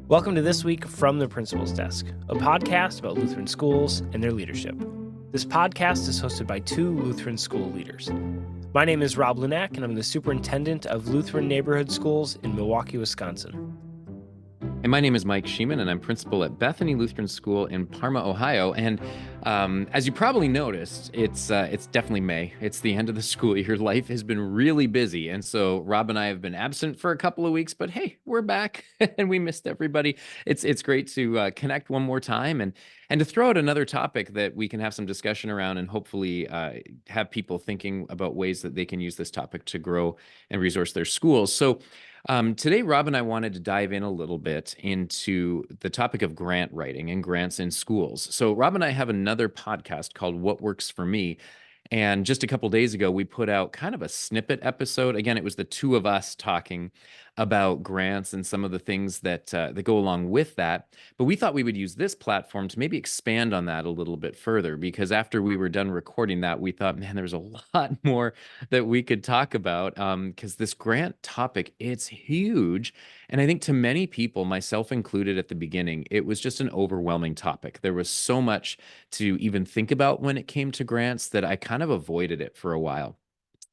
Welcome to This Week from the Principal's Desk, a podcast about Lutheran schools and their leadership. This podcast is hosted by two Lutheran school leaders. My name is Rob Lunak, and I'm the superintendent of Lutheran neighborhood schools in Milwaukee, Wisconsin. And my name is Mike Sheeman, and I'm principal at Bethany Lutheran School in Parma, Ohio. And as you probably noticed, it's definitely May. It's the end of the school year. Life has been really busy. And so Rob and I have been absent for a couple of weeks, but hey, we're back and we missed everybody. It's great to connect one more time and to throw out another topic that we can have some discussion around and hopefully have people thinking about ways that they can use this topic to grow and resource their schools. So today, Rob and I wanted to dive in a little bit into the topic of grant writing and grants in schools. So Rob and I have another podcast called What Works for Me. And just a couple days ago, we put out kind of a snippet episode. Again, it was the two of us talking about grants and some of the things that go along with that. But we thought we would use this platform to maybe expand on that a little bit further, because after we were done recording that, we thought, man, there's a lot more that we could talk about, because this grant topic, it's huge. And I think to many people, myself included at the beginning, it was just an overwhelming topic. There was so much to even think about when it came to grants that I kind of avoided it for a while.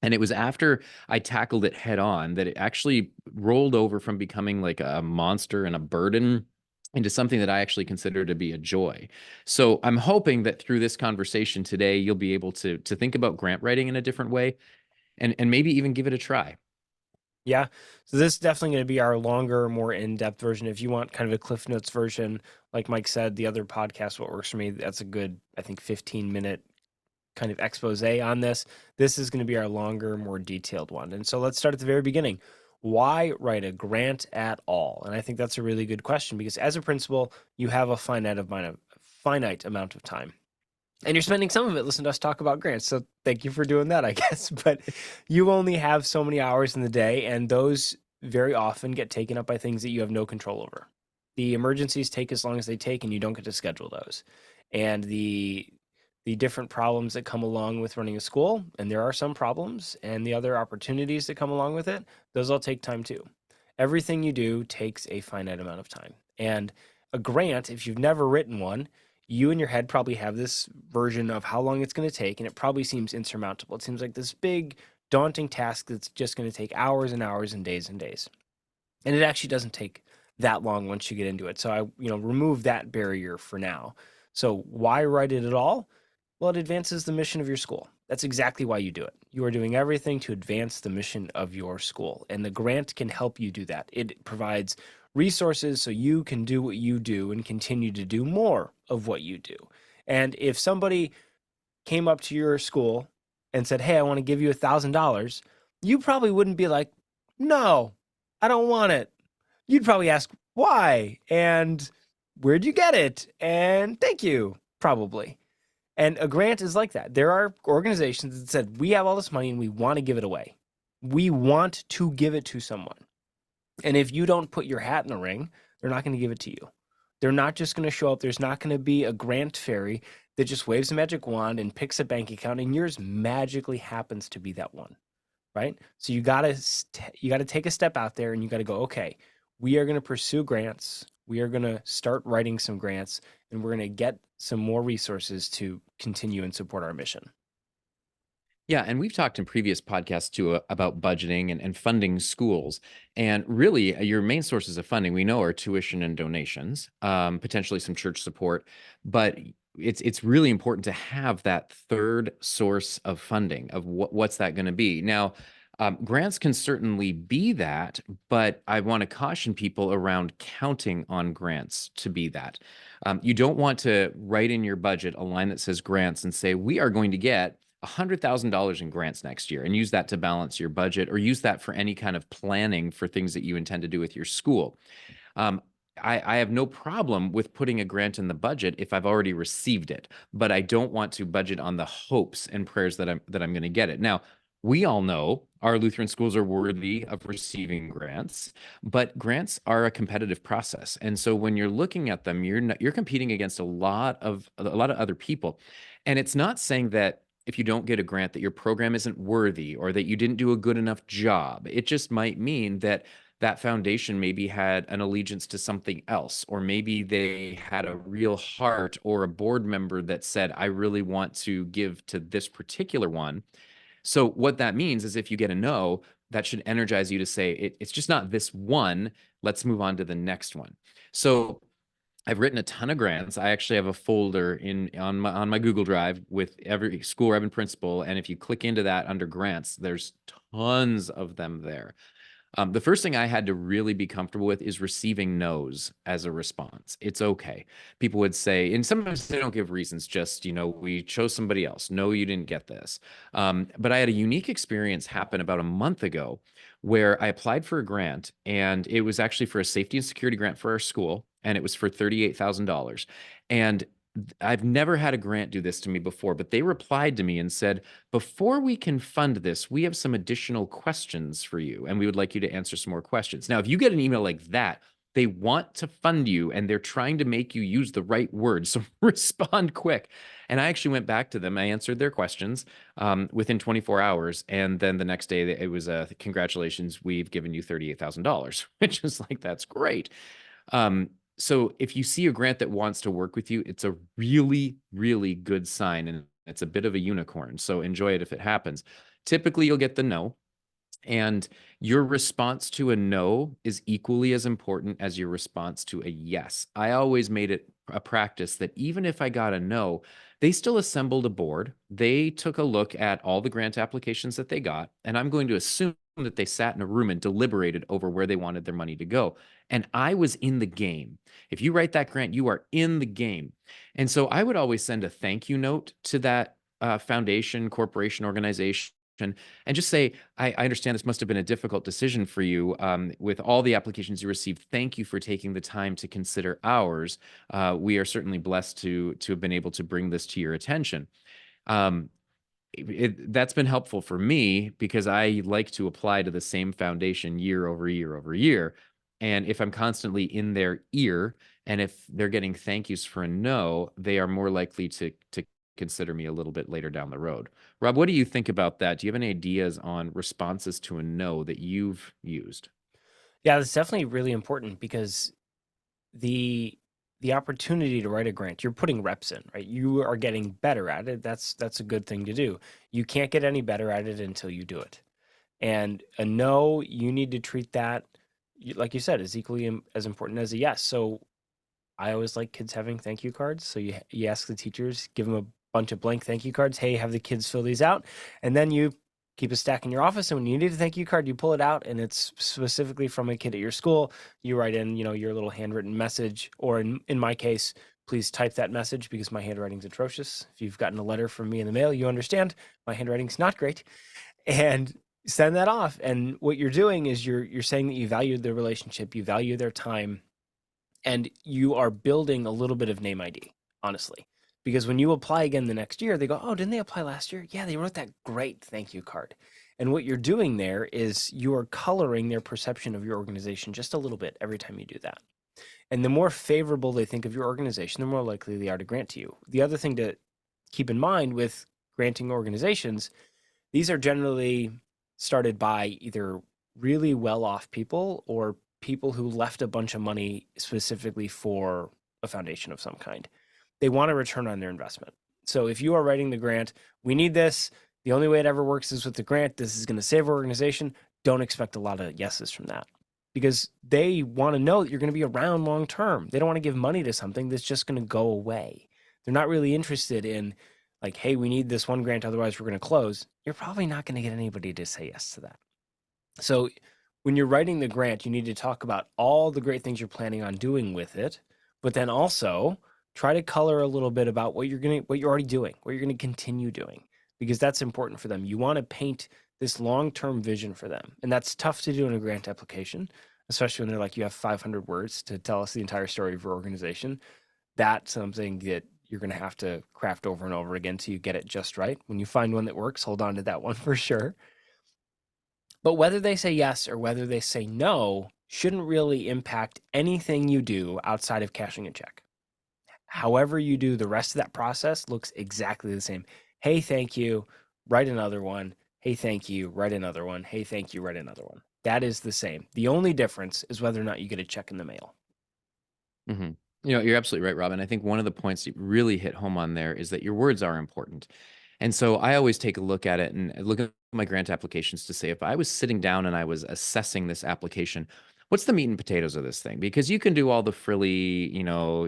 And it was after I tackled it head on that it actually rolled over from becoming like a monster and a burden into something that I actually consider to be a joy. So I'm hoping that through this conversation today, you'll be able to think about grant writing in a different way and maybe even give it a try. Yeah, so this is definitely going to be our longer, more in-depth version. If you want kind of a Cliff Notes version, like Mike said, the other podcast, What Works for Me, that's a good, I think, 15-minute kind of expose on this. This is going to be our longer, more detailed one. And so let's start at the very beginning. Why write a grant at all? And I think that's a really good question, because as a principal, you have a finite amount of time. And you're spending some of it listening to us talk about grants. So thank you for doing that, I guess. But you only have so many hours in the day, and those very often get taken up by things that you have no control over. The emergencies take as long as they take, and you don't get to schedule those. And the different problems that come along with running a school, and there are some problems, and the other opportunities that come along with it, those all take time too. Everything you do takes a finite amount of time. And a grant, if you've never written one, you in your head probably have this version of how long it's going to take, and it probably seems insurmountable. It seems like this big, daunting task that's just going to take hours and hours and days and days. And it actually doesn't take that long once you get into it. So I, remove that barrier for now. So why write it at all? Well, it advances the mission of your school. That's exactly why you do it. You are doing everything to advance the mission of your school, and the grant can help you do that. It provides resources so you can do what you do and continue to do more of what you do. And if somebody came up to your school and said, "Hey, I want to give you $1,000," you probably wouldn't be like, "No, I don't want it." You'd probably ask, "Why?" And "Where'd you get it?" And "Thank you," probably. And a grant is like that. There are organizations that said, "We have all this money and we want to give it away. We want to give it to someone." And if you don't put your hat in the ring, they're not going to give it to you. They're not just going to show up. There's not going to be a grant fairy that just waves a magic wand and picks a bank account, and yours magically happens to be that one, right? So you got to take a step out there, and you got to go, okay, we are going to pursue grants. We are going to start writing some grants, and we're going to get some more resources to continue and support our mission. Yeah, and we've talked in previous podcasts too about budgeting and funding schools. And really, your main sources of funding we know are tuition and donations, potentially some church support. But it's really important to have that third source of funding of what's that going to be. Now, grants can certainly be that, but I want to caution people around counting on grants to be that. You don't want to write in your budget a line that says grants and say, we are going to get $100,000 in grants next year and use that to balance your budget or use that for any kind of planning for things that you intend to do with your school. I have no problem with putting a grant in the budget if I've already received it, but I don't want to budget on the hopes and prayers that I'm going to get it. Now, we all know our Lutheran schools are worthy of receiving grants, but grants are a competitive process. And so when you're looking at them, you're competing against a lot of other people. And it's not saying that if you don't get a grant that your program isn't worthy or that you didn't do a good enough job. It just might mean that that foundation maybe had an allegiance to something else, or maybe they had a real heart or a board member that said, I really want to give to this particular one. So what that means is if you get a no, that should energize you to say, it's just not this one. Let's move on to the next one. So I've written a ton of grants. I actually have a folder on my Google Drive with every school where I've been principal. And if you click into that under grants, there's tons of them there. The first thing I had to really be comfortable with is receiving no's as a response. It's okay. People would say, and sometimes they don't give reasons, just, we chose somebody else. No, you didn't get this. But I had a unique experience happen about a month ago where I applied for a grant, and it was actually for a safety and security grant for our school, and it was for $38,000. And I've never had a grant do this to me before, but they replied to me and said, before we can fund this, we have some additional questions for you, and we would like you to answer some more questions. Now, if you get an email like that, they want to fund you and they're trying to make you use the right words. So respond quick. And I actually went back to them. I answered their questions within 24 hours. And then the next day, it was congratulations, we've given you $38,000, which is like, that's great. So if you see a grant that wants to work with you, it's a really, really good sign. And it's a bit of a unicorn. So enjoy it if it happens. Typically, you'll get the no. And your response to a no is equally as important as your response to a yes. I always made it a practice that even if I got a no, they still assembled a board. They took a look at all the grant applications that they got. And I'm going to assume that they sat in a room and deliberated over where they wanted their money to go. And I was in the game. If you write that grant, you are in the game. And so I would always send a thank you note to that foundation, corporation, organization, and just say, I understand this must have been a difficult decision for you with all the applications you received. Thank you for taking the time to consider ours. We are certainly blessed to have been able to bring this to your attention. That's been helpful for me because I like to apply to the same foundation year over year over year. And if I'm constantly in their ear, and if they're getting thank yous for a no, they are more likely to consider me a little bit later down the road. Rob, what do you think about that? Do you have any ideas on responses to a no that you've used? Yeah, that's definitely really important because the opportunity to write a grant, you're putting reps in, right? You are getting better at it. That's a good thing to do. You can't get any better at it until you do it. And a no, you need to treat that, like you said, as equally as important as a yes. So I always like kids having thank you cards. So you ask the teachers, give them a bunch of blank thank you cards. Hey, have the kids fill these out, and then you keep a stack in your office. And when you need a thank you card, you pull it out, and it's specifically from a kid at your school. You write in, your little handwritten message, or in my case, please type that message because my handwriting's atrocious. If you've gotten a letter from me in the mail, you understand my handwriting's not great, and send that off. And what you're doing is you're saying that you value the relationship, you value their time, and you are building a little bit of name ID, honestly. Because when you apply again the next year, they go, oh, didn't they apply last year? Yeah, they wrote that great thank you card. And what you're doing there is you are coloring their perception of your organization just a little bit every time you do that. And the more favorable they think of your organization, the more likely they are to grant to you. The other thing to keep in mind with granting organizations, these are generally started by either really well-off people or people who left a bunch of money specifically for a foundation of some kind. They want a return on their investment. So if you are writing the grant, we need this. The only way it ever works is with the grant. This is going to save our organization. Don't expect a lot of yeses from that because they want to know that you're going to be around long term. They don't want to give money to something that's just going to go away. They're not really interested in like, hey, we need this one grant, otherwise we're going to close. You're probably not going to get anybody to say yes to that. So when you're writing the grant, you need to talk about all the great things you're planning on doing with it, but then also try to color a little bit about what you're already doing, what you're going to continue doing, because that's important for them. You want to paint this long-term vision for them. And that's tough to do in a grant application, especially when they're like, you have 500 words to tell us the entire story of your organization. That's something that you're going to have to craft over and over again till you get it just right. When you find one that works, hold on to that one for sure. But whether they say yes or whether they say no shouldn't really impact anything you do outside of cashing a check. However you do the rest of that process looks exactly the same. Hey, thank you. Write another one. Hey, thank you, write another one. Hey, thank you, write another one. That is the same. The only difference is whether or not you get a check in the mail. Hmm. You're absolutely right, Robin. I think one of the points you really hit home on there is that your words are important. And so I always take a look at it and look at my grant applications to say, if I was sitting down and I was assessing this application, what's the meat and potatoes of this thing? Because you can do all the frilly,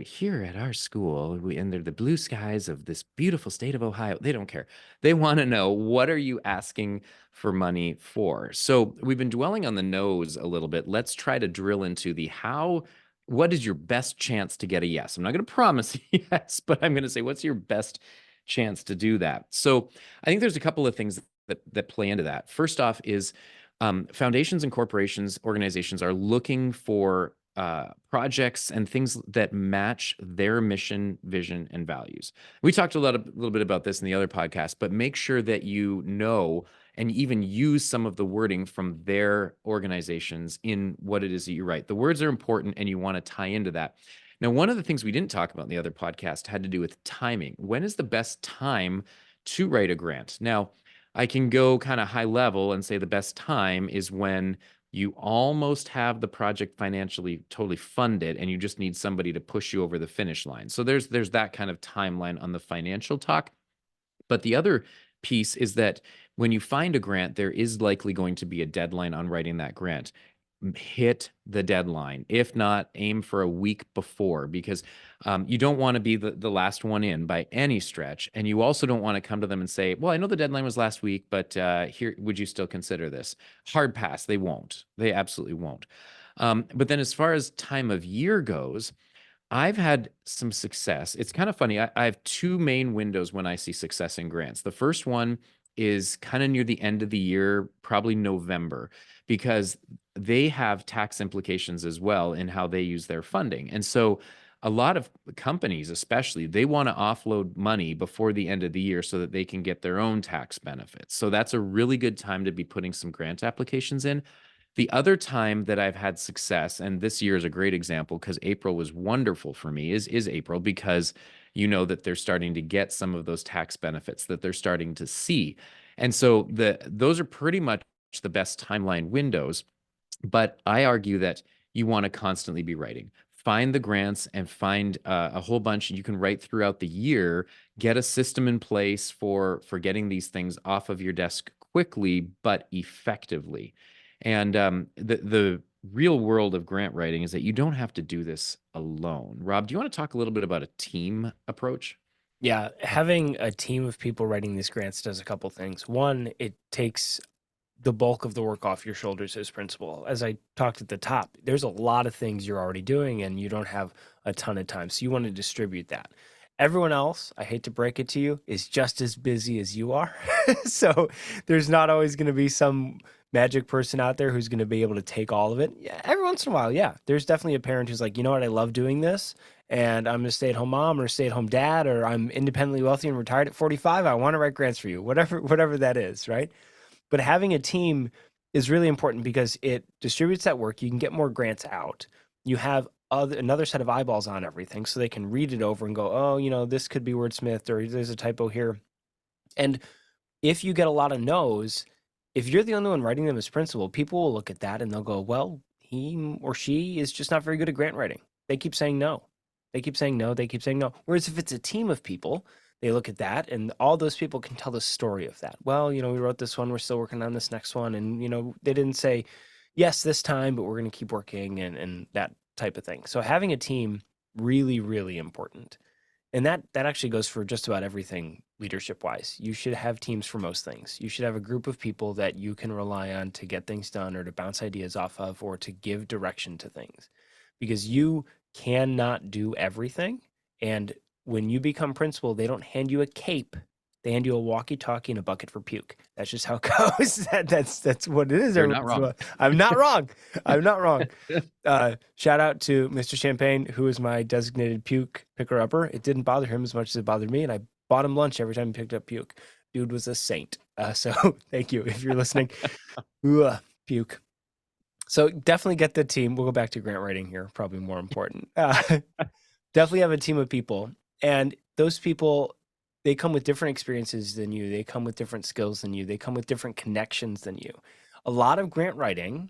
here at our school, and they're the blue skies of this beautiful state of Ohio. They don't care. They want to know, what are you asking for money for? So we've been dwelling on the nose a little bit. Let's try to drill into the how. What is your best chance to get a yes? I'm not going to promise yes, but I'm going to say, what's your best chance to do that? So I think there's a couple of things that play into that. First off is foundations and corporations, organizations are looking for projects and things that match their mission, vision, and values. We talked a little bit about this in the other podcast, but make sure that you know and even use some of the wording from their organizations in what it is that you write. The words are important, and you want to tie into that. Now, one of the things we didn't talk about in the other podcast had to do with timing. When is the best time to write a grant? Now, I can go kind of high level and say the best time is when you almost have the project financially totally funded and you just need somebody to push you over the finish line. So there's that kind of timeline on the financial talk. But the other piece is that when you find a grant, there is likely going to be a deadline on writing that grant. Hit the deadline. If not, aim for a week before, because you don't want to be the last one in by any stretch. And you also don't want to come to them and say, well, I know the deadline was last week, but here, would you still consider this? Hard pass. They won't. They absolutely won't. But then as far as time of year goes, I've had some success. It's kind of funny. I have two main windows when I see success in grants. The first one is kind of near the end of the year, probably November, because they have tax implications as well in how they use their funding. And so a lot of companies, especially, they want to offload money before the end of the year so that they can get their own tax benefits. So that's a really good time to be putting some grant applications in. The other time that I've had success, and this year is a great example because April was wonderful for me, is April, because you know that they're starting to get some of those tax benefits that they're starting to see. And so those are pretty much the best timeline windows. But I argue that you want to constantly be writing. Find the grants and find a whole bunch you can write throughout the year. Get a system in place for getting these things off of your desk quickly but effectively. And the real world of grant writing is that you don't have to do this alone. Rob, do you want to talk a little bit about a team approach? Yeah, having a team of people writing these grants does a couple things. One, it takes the bulk of the work off your shoulders as principal. As I talked at the top, there's a lot of things you're already doing and you don't have a ton of time. So you want to distribute that. Everyone else, I hate to break it to you, is just as busy as you are. So there's not always going to be some magic person out there who's going to be able to take all of it. Yeah, every once in a while, yeah. There's definitely a parent who's like, you know what, I love doing this and I'm a stay-at-home mom or a stay-at-home dad, or I'm independently wealthy and retired at 45. I want to write grants for you, whatever that is, right? But having a team is really important because it distributes that work. You can get more grants out. You have another set of eyeballs on everything so they can read it over and go, oh, this could be wordsmithed or there's a typo here. And if you get a lot of no's, if you're the only one writing them as principal, people will look at that and they'll go, well, he or she is just not very good at grant writing. They keep saying no. They keep saying no. They keep saying no. Whereas if it's a team of people, they look at that and all those people can tell the story of that. Well, we wrote this one. We're still working on this next one. And, they didn't say yes this time, but we're going to keep working and that type of thing. So having a team, really, really important. And that actually goes for just about everything leadership wise. You should have teams for most things. You should have a group of people that you can rely on to get things done or to bounce ideas off of or to give direction to things, because you cannot do everything. And when you become principal, they don't hand you a cape. They hand you a walkie-talkie and a bucket for puke. That's just how it goes. That's what it is. You're not wrong. I'm not wrong. I'm not wrong. Shout out to Mr. Champagne, who is my designated puke picker-upper. It didn't bother him as much as it bothered me, and I bought him lunch every time he picked up puke. Dude was a saint. So thank you if you're listening. Puke. So definitely get the team. We'll go back to grant writing here, probably more important. Definitely have a team of people. And those people, they come with different experiences than you. They come with different skills than you. They come with different connections than you. A lot of grant writing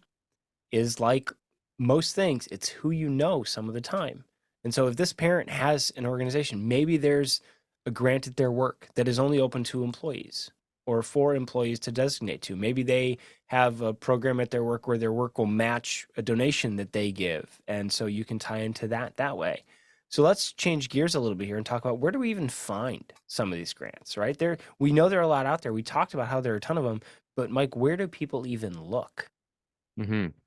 is like most things, it's who you know some of the time. And so if this parent has an organization, maybe there's a grant at their work that is only open to employees or for employees to designate to. Maybe they have a program at their work where their work will match a donation that they give. And so you can tie into that way. So let's change gears a little bit here and talk about where do we even find some of these grants, right? We know there are a lot out there. We talked about how there are a ton of them, but Mike, where do people even look?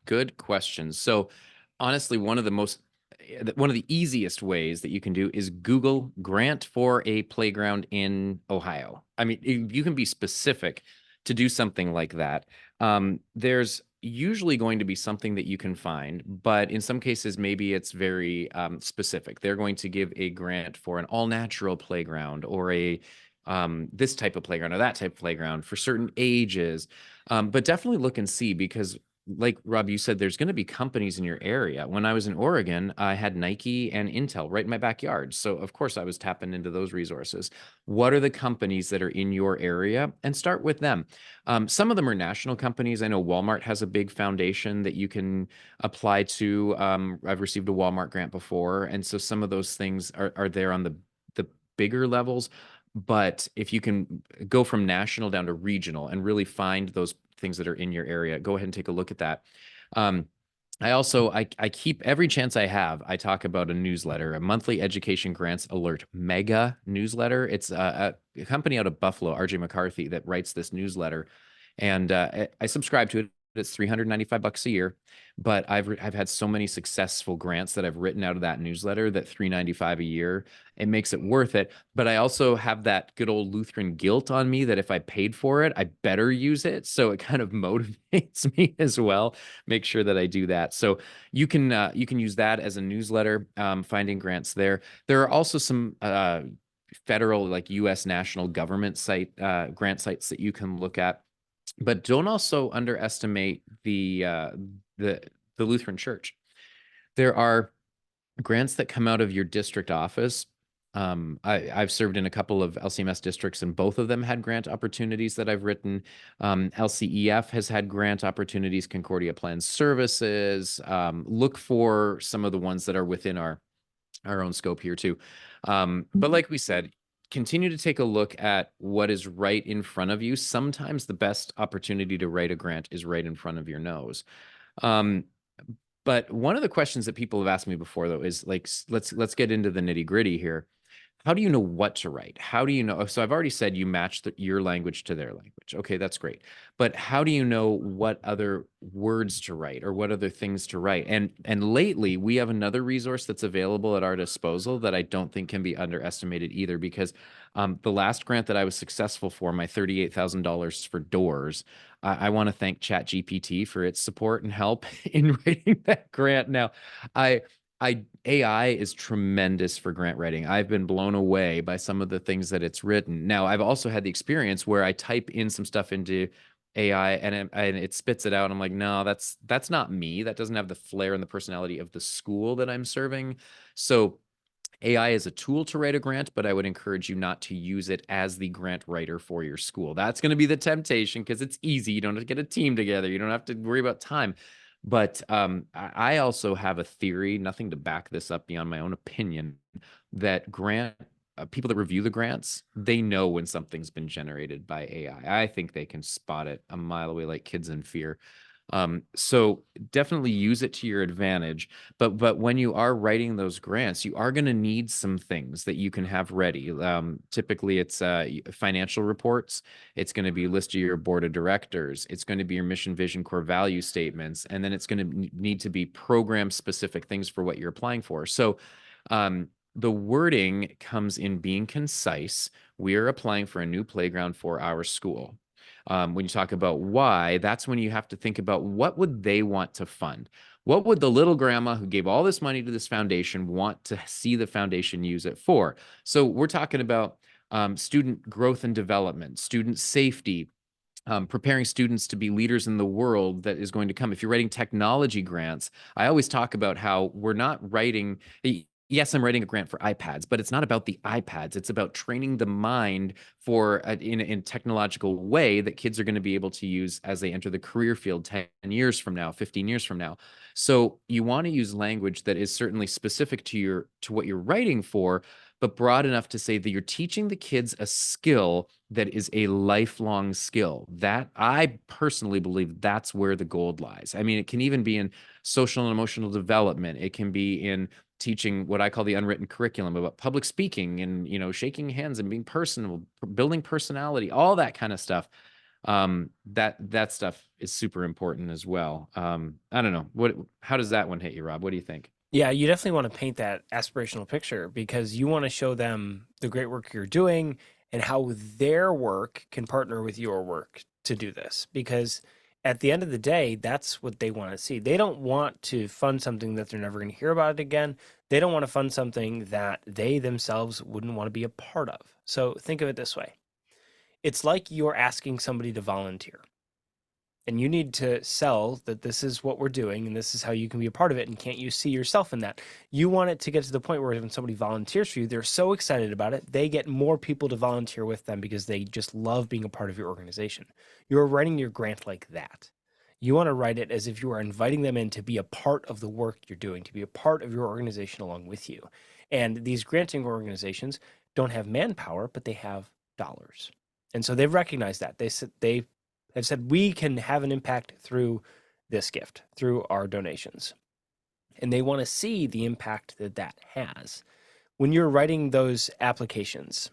Good question. So honestly, one of the easiest ways that you can do is Google grant for a playground in Ohio. I mean, you can be specific to do something like that. There's usually going to be something that you can find, but in some cases, maybe it's very specific. They're going to give a grant for an all-natural playground or a this type of playground or that type of playground for certain ages. But definitely look and see, because like Rob, you said, there's going to be companies in your area. When I was in Oregon, I had Nike and Intel right in my backyard. So of course I was tapping into those resources. What are the companies that are in your area? And start with them. Some of them are national companies. I know Walmart has a big foundation that you can apply to. I've received a Walmart grant before. And so some of those things are there on the bigger levels. But if you can go from national down to regional and really find those things that are in your area, go ahead and take a look at that. I keep every chance I have, I talk about a newsletter, a monthly education grants alert mega newsletter. It's a company out of Buffalo, RJ McCarthy, that writes this newsletter. And I subscribe to it. It's $395 a year, but I've had so many successful grants that I've written out of that newsletter that $395 a year, it makes it worth it. But I also have that good old Lutheran guilt on me that if I paid for it, I better use it. So it kind of motivates me as well. Make sure that I do that. So you can use that as a newsletter, finding grants there. There are also some federal, like U.S. national government site grant sites that you can look at. But don't also underestimate the Lutheran Church. There are grants that come out of your district office. I've served in a couple of LCMS districts, and both of them had grant opportunities that I've written. LCEF has had grant opportunities, Concordia Plan Services. Look for some of the ones that are within our own scope here too. But like we said, continue to take a look at what is right in front of you. Sometimes the best opportunity to write a grant is right in front of your nose. But one of the questions that people have asked me before, though, is like, let's get into the nitty gritty here. How do you know what to write? How do you know? So I've already said you match your language to their language. Okay, that's great. But how do you know what other words to write or what other things to write? And lately we have another resource that's available at our disposal that I don't think can be underestimated either, because the last grant that I was successful for, my $38,000 for doors, I want to thank ChatGPT for its support and help in writing that grant. Now, AI is tremendous for grant writing. I've been blown away by some of the things that it's written. Now, I've also had the experience where I type in some stuff into AI and it spits it out. I'm like, no, that's not me. That doesn't have the flair and the personality of the school that I'm serving. So AI is a tool to write a grant, but I would encourage you not to use it as the grant writer for your school. That's going to be the temptation because it's easy. You don't have to get a team together. You don't have to worry about time. But I also have a theory, nothing to back this up beyond my own opinion, that people that review the grants, they know when something's been generated by AI. I think they can spot it a mile away like kids in fear. So definitely use it to your advantage. But when you are writing those grants, you are going to need some things that you can have ready. Typically, it's financial reports. It's going to be a list of your board of directors. It's going to be your mission, vision, core value statements, and then it's going to need to be program specific things for what you're applying for. So the wording comes in being concise. We are applying for a new playground for our school. When you talk about why, that's when you have to think about what would they want to fund? What would the little grandma who gave all this money to this foundation want to see the foundation use it for? So we're talking about student growth and development, student safety, preparing students to be leaders in the world that is going to come. If you're writing technology grants, I always talk about how we're not writing, yes, I'm writing a grant for iPads, but it's not about the iPads. It's about training the mind for in a technological way that kids are going to be able to use as they enter the career field 10 years from now, 15 years from now. So you want to use language that is certainly specific to what you're writing for, but broad enough to say that you're teaching the kids a skill that is a lifelong skill. That I personally believe that's where the gold lies. I mean, it can even be in social and emotional development. It can be in teaching what I call the unwritten curriculum about public speaking and, shaking hands and being personal, building personality, all that kind of stuff. That stuff is super important as well. I don't know. How does that one hit you, Rob? What do you think? Yeah, you definitely want to paint that aspirational picture because you want to show them the great work you're doing and how their work can partner with your work to do this. Because at the end of the day, that's what they want to see. They don't want to fund something that they're never going to hear about it again. They don't want to fund something that they themselves wouldn't want to be a part of. So think of it this way. It's like you're asking somebody to volunteer. And you need to sell that this is what we're doing and this is how you can be a part of it. And can't you see yourself in that? You want it to get to the point where when somebody volunteers for you, they're so excited about it, they get more people to volunteer with them because they just love being a part of your organization. You're writing your grant like that. You want to write it as if you are inviting them in to be a part of the work you're doing, to be a part of your organization along with you. And these granting organizations don't have manpower, but they have dollars. And so they've recognized that. They have said we can have an impact through this gift, through our donations. And they want to see the impact that that has. When you're writing those applications,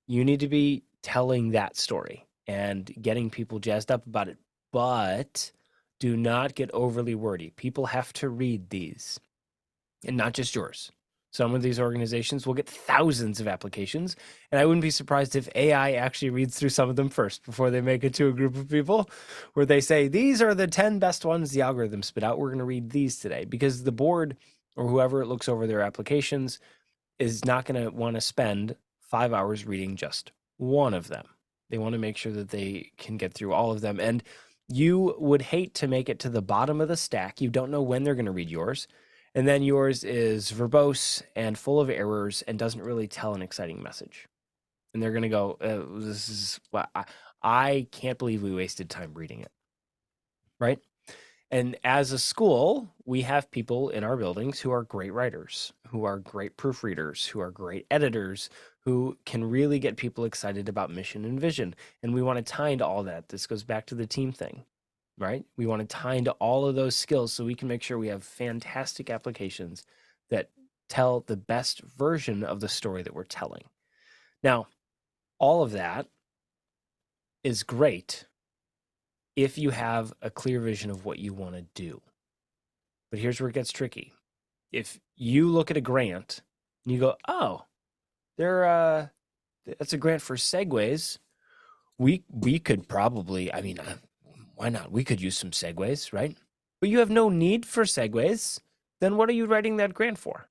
you need to be telling that story and getting people jazzed up about it. But do not get overly wordy. People have to read these, and not just yours. Some of these organizations will get thousands of applications, and I wouldn't be surprised if AI actually reads through some of them first before they make it to a group of people where they say, these are the 10 best ones the algorithm spit out. We're going to read these today because the board or whoever looks over their applications is not going to want to spend 5 hours reading just one of them. They want to make sure that they can get through all of them. And you would hate to make it to the bottom of the stack. You don't know when they're going to read yours. And then yours is verbose and full of errors and doesn't really tell an exciting message. And they're going to go, this is, well, I can't believe we wasted time reading it. Right? And as a school, we have people in our buildings who are great writers, who are great proofreaders, who are great editors, who can really get people excited about mission and vision. And we want to tie into all that. This goes back to the team thing, right? We want to tie into all of those skills so we can make sure we have fantastic applications that tell the best version of the story that we're telling. Now, all of that is great if you have a clear vision of what you want to do. But here's where it gets tricky. If you look at a grant and you go, oh, that's a grant for Segways. We could probably, why not? We could use some Segways, right? But you have no need for Segways. Then what are you writing that grant for?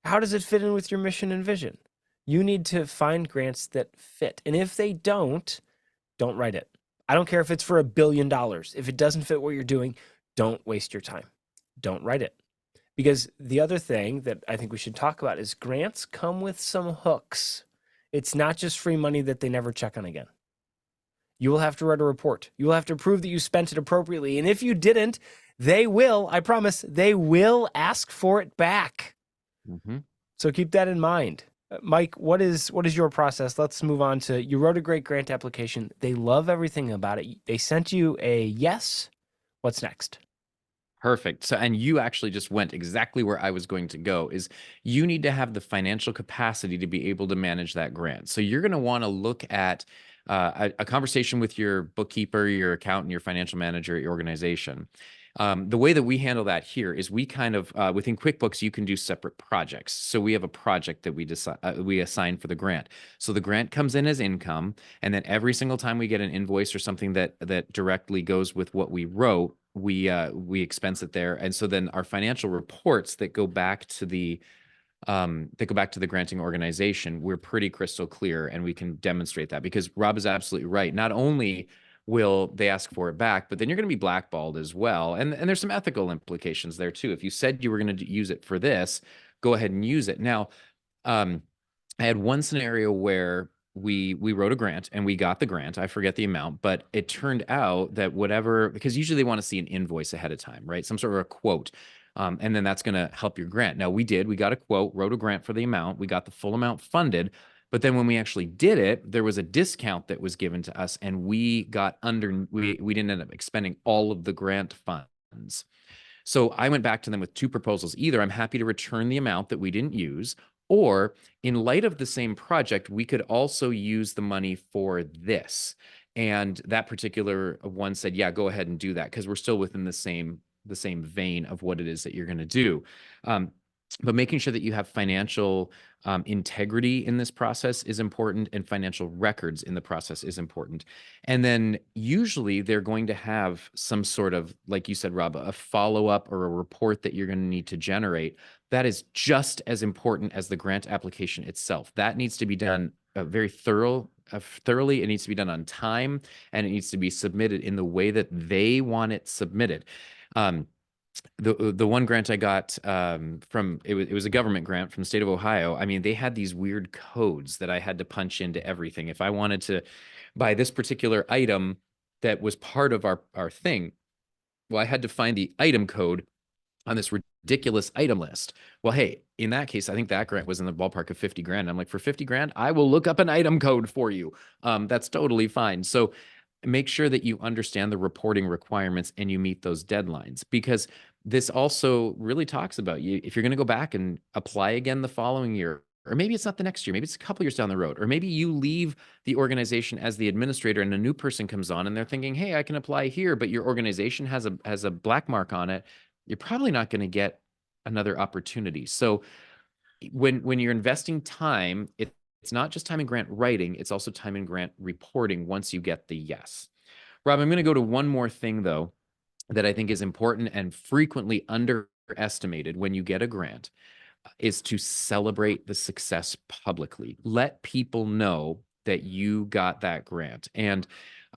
How does it fit in with your mission and vision? You need to find grants that fit. And if they don't write it. I don't care if it's for $1 billion. If it doesn't fit what you're doing, don't waste your time. Don't write it. Because the other thing that I think we should talk about is grants come with some hooks. It's not just free money that they never check on again. You will have to write a report. You will have to prove that you spent it appropriately. And if you didn't, they will, I promise, they will ask for it back. Mm-hmm. So keep that in mind. Mike, what is your process? Let's move on to, you wrote a great grant application. They love everything about it. They sent you a yes. What's next? Perfect. So, and you actually just went exactly where I was going to go is you need to have the financial capacity to be able to manage that grant. So you're going to want to look at a conversation with your bookkeeper, your accountant, your financial manager at your organization. The way that we handle that here is we kind of within QuickBooks you can do separate projects. So we have a project that we assign for the grant. So the grant comes in as income, and then every single time we get an invoice or something that directly goes with what we wrote, we expense it there. And so then our financial reports that go back to the granting organization, we're pretty crystal clear, and we can demonstrate that because Rob is absolutely right. Not only will they ask for it back, but then you're going to be blackballed as well. And there's some ethical implications there too. If you said you were going to use it for this, go ahead and use it. Now, I had one scenario where we wrote a grant and we got the grant. I forget the amount, but it turned out that whatever, because usually they want to see an invoice ahead of time, right? Some sort of a quote. And then that's going to help your grant. Now we got a quote, wrote a grant for the amount. We got the full amount funded. But then when we actually did it, there was a discount that was given to us, and we didn't end up expending all of the grant funds. So I went back to them with two proposals. Either I'm happy to return the amount that we didn't use, or in light of the same project, we could also use the money for this. And that particular one said, yeah, go ahead and do that, because we're still within the same vein of what it is that you're going to do. But making sure that you have financial integrity in this process is important, and financial records in the process is important. And then usually they're going to have some sort of, like you said, Rob, a follow-up or a report that you're going to need to generate. That is just as important as the grant application itself. That needs to be done very thoroughly. It needs to be done on time, and it needs to be submitted in the way that they want it submitted. The one grant I got from it was a government grant from the state of Ohio. I mean, they had these weird codes that I had to punch into everything. If I wanted to buy this particular item that was part of our thing, well, I had to find the item code on this ridiculous item list. Well, hey, in that case, I think that grant was in the ballpark of 50 grand. I'm like, for 50 grand, I will look up an item code for you. That's totally fine. So make sure that you understand the reporting requirements and you meet those deadlines, because this also really talks about you. If you're going to go back and apply again the following year, or maybe it's not the next year, maybe it's a couple years down the road, or maybe you leave the organization as the administrator and a new person comes on and they're thinking, hey, I can apply here, but your organization has a black mark on it, you're probably not going to get another opportunity. So when you're investing time, it's not just time in grant writing, it's also time in grant reporting once you get the yes. Rob, I'm going to go to one more thing, though, that I think is important and frequently underestimated when you get a grant, is to celebrate the success publicly. Let people know that you got that grant. And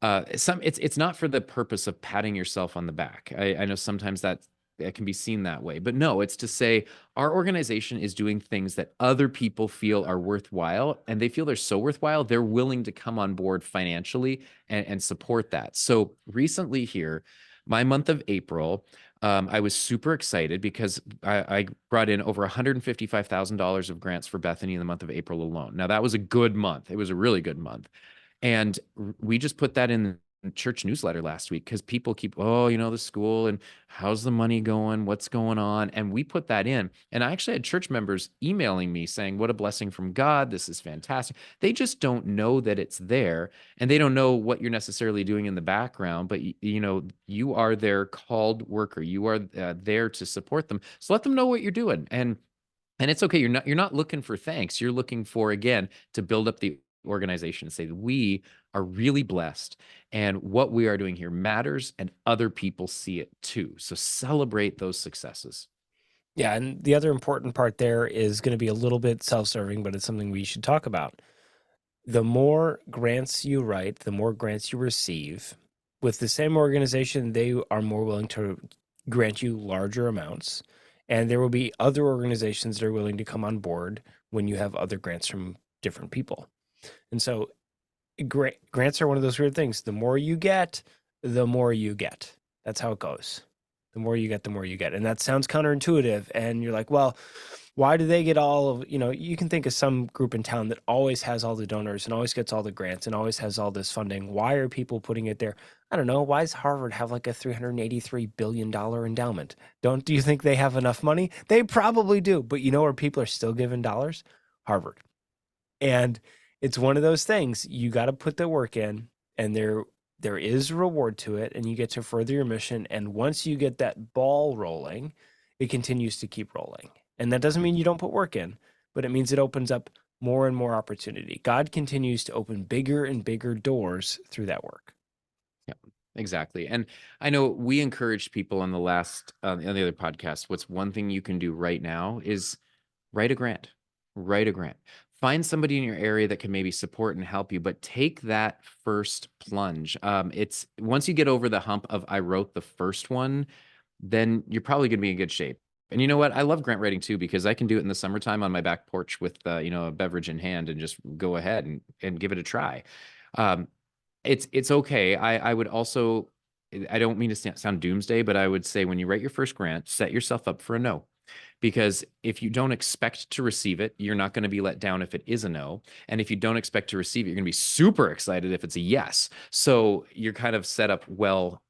it's not for the purpose of patting yourself on the back. I know sometimes that it can be seen that way, but no, it's to say our organization is doing things that other people feel are worthwhile, and they feel they're so worthwhile, they're willing to come on board financially and support that. So recently here, my month of April, I was super excited because I brought in over $155,000 of grants for Bethany in the month of April alone. Now, that was a good month. It was a really good month. And we just put that in the church newsletter last week, because people keep, oh, the school and how's the money going? What's going on? And we put that in. And I actually had church members emailing me saying, what a blessing from God. This is fantastic. They just don't know that it's there, and they don't know what you're necessarily doing in the background, but you are their called worker. You are there to support them. So let them know what you're doing. And it's okay. You're not looking for thanks. You're looking for, again, to build up the organization and say that we are really blessed, and what we are doing here matters, and other people see it too. So celebrate those successes. Yeah, and the other important part there is going to be a little bit self-serving, but it's something we should talk about. The more grants you write, the more grants you receive. With the same organization, they are more willing to grant you larger amounts. And there will be other organizations that are willing to come on board when you have other grants from different people. And so grants are one of those weird things. The more you get, the more you get. That's how it goes. The more you get, the more you get. And that sounds counterintuitive. And you're like, well, why do they get all of, you can think of some group in town that always has all the donors and always gets all the grants and always has all this funding. Why are people putting it there? I don't know. Why does Harvard have like a $383 billion endowment? Do you think they have enough money? They probably do. But you know where people are still giving dollars? Harvard. And it's one of those things. You got to put the work in, and there is a reward to it, and you get to further your mission. And once you get that ball rolling, it continues to keep rolling. And that doesn't mean you don't put work in, but it means it opens up more and more opportunity. God continues to open bigger and bigger doors through that work. Yeah, exactly. And I know we encouraged people on the on the other podcast. What's one thing you can do right now is write a grant. Write a grant. Find somebody in your area that can maybe support and help you, but take that first plunge. It's once you get over the hump of I wrote the first one, then you're probably going to be in good shape. And you know what? I love grant writing too, because I can do it in the summertime on my back porch with, a beverage in hand and just go ahead and give it a try. Um, it's okay. I would also, I don't mean to sound doomsday, but I would say when you write your first grant, set yourself up for a no. Because if you don't expect to receive it, you're not going to be let down if it is a no. And if you don't expect to receive it, you're going to be super excited if it's a yes. So you're kind of set up well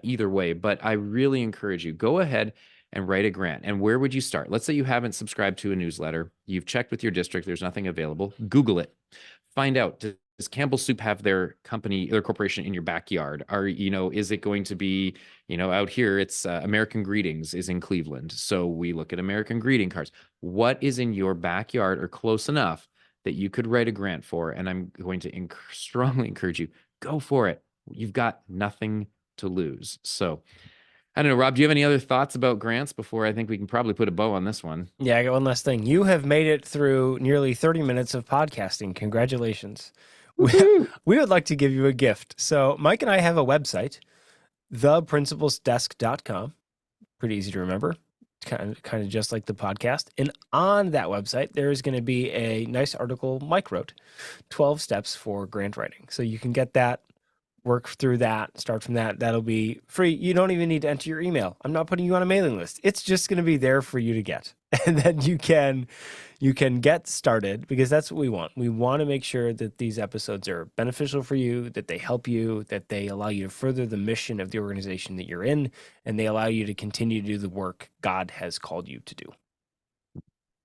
either way. But I really encourage you, go ahead and write a grant. And where would you start? Let's say you haven't subscribed to a newsletter. You've checked with your district. There's nothing available. Google it. Find out, does Campbell Soup have their company, their corporation in your backyard? Is it going to be, out here, it's American Greetings is in Cleveland. So we look at American greeting cards. What is in your backyard or close enough that you could write a grant for? And I'm going to strongly encourage you, go for it. You've got nothing to lose. So I don't know, Rob, do you have any other thoughts about grants before I think we can probably put a bow on this one? Yeah, I got one last thing. You have made it through nearly 30 minutes of podcasting. Congratulations. We would like to give you a gift. So Mike and I have a website, theprinciplesdesk.com. Pretty easy to remember. Kind of just like the podcast. And on that website, there is going to be a nice article Mike wrote, 12 steps for grant writing. So you can get that, work through that, start from that. That'll be free. You don't even need to enter your email. I'm not putting you on a mailing list. It's just going to be there for you to get. And then you can get started, because that's what we want. We want to make sure that these episodes are beneficial for you, that they help you, that they allow you to further the mission of the organization that you're in, and they allow you to continue to do the work God has called you to do.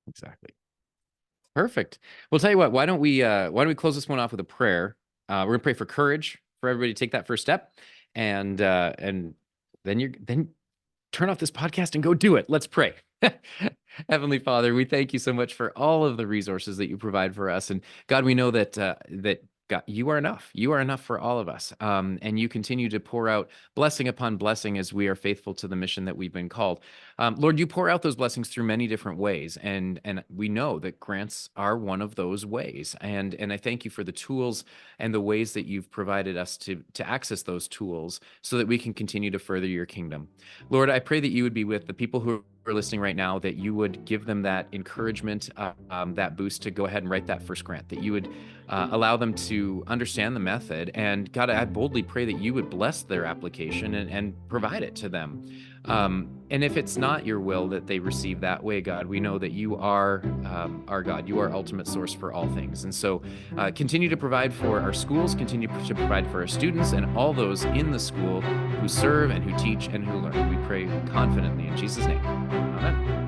Exactly. Perfect. Well, tell you what, why don't we close this one off with a prayer? We're gonna pray for courage for everybody to take that first step, and then turn off this podcast and go do it. Let's pray. Heavenly Father, we thank you so much for all of the resources that you provide for us. And God, we know that God, you are enough. You are enough for all of us. And you continue to pour out blessing upon blessing as we are faithful to the mission that we've been called. Lord, you pour out those blessings through many different ways. And we know that grants are one of those ways. And I thank you for the tools and the ways that you've provided us to access those tools so that we can continue to further your kingdom. Lord, I pray that you would be with the people who are listening right now, that you would give them that encouragement, that boost to go ahead and write that first grant, that you would allow them to understand the method. And God, I boldly pray that you would bless their application and provide it to them. And if it's not your will that they receive that way, God, we know that you are our God. You are ultimate source for all things. And so continue to provide for our schools, continue to provide for our students and all those in the school who serve and who teach and who learn. We pray confidently in Jesus' name. Amen.